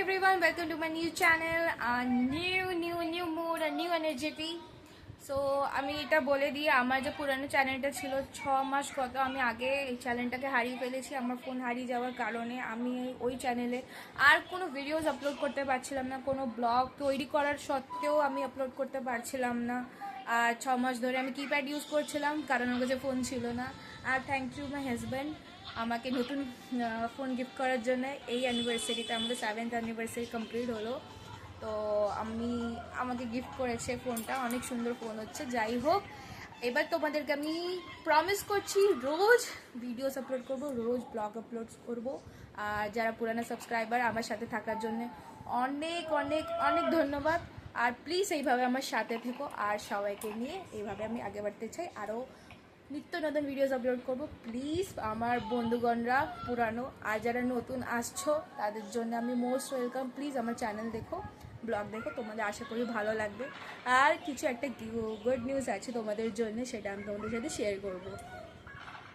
everyone, welcome to my new channel, a new mood, a new energy. So আমি এটা বলে দিই, আমার যে পুরানো চ্যানেলটা ছিল 6 মাস কত আমি আগে এই চ্যানেলটাকে হারিয়ে ফেলেছি। আমার ফোন হারিয়ে যাওয়ার কারণে আমি ওই চ্যানেলে আর কোনো ভিডিওস আপলোড করতে পারছিলাম না, কোনো ব্লগ তৈরি করার সত্ত্বেও আমি আপলোড করতে পারছিলাম না। আর 6 মাস ধরে আমি কিপ্যাড ইউজ করছিলাম কারণ আমার কাছে ফোন ছিল না। আর থ্যাংক ইউ মাই হাজব্যান্ড আমাকে নতুন ফোন গিফট করার জন্য। এই অ্যানিভার্সারিতে আমাদের 7th অ্যানিভার্সারি কমপ্লিট হলো, তো আমাকে গিফট করেছে ফোনটা। অনেক সুন্দর ফোন হচ্ছে। যাই হোক, এবার তোমাদেরকে আমি প্রমিস করছি রোজ ভিডিওস আপলোড করব, রোজ ব্লগ আপলোড করব। আর যারা পুরানো সাবস্ক্রাইবার আমার সাথে থাকার জন্য অনেক অনেক অনেক ধন্যবাদ। আর প্লিজ এইভাবে আমার সাথে থেকো, আর সবাইকে নিয়ে এইভাবে আমি আগে বাড়তে চাই। আরও নিত্য নতুন ভিডিওস আপলোড করবো। প্লিজ আমার বন্ধুগণরা পুরানো আর যারা নতুন আসছো তাদের জন্য আমি মোস্ট ওয়েলকাম। প্লিজ আমার চ্যানেল দেখো, ব্লগ দেখো, তোমাদের আশা করি ভালো লাগবে। আর কিছু একটা গুড নিউজ আছে তোমাদের জন্য, সেটা আমি তোমাদের সাথে শেয়ার করবো।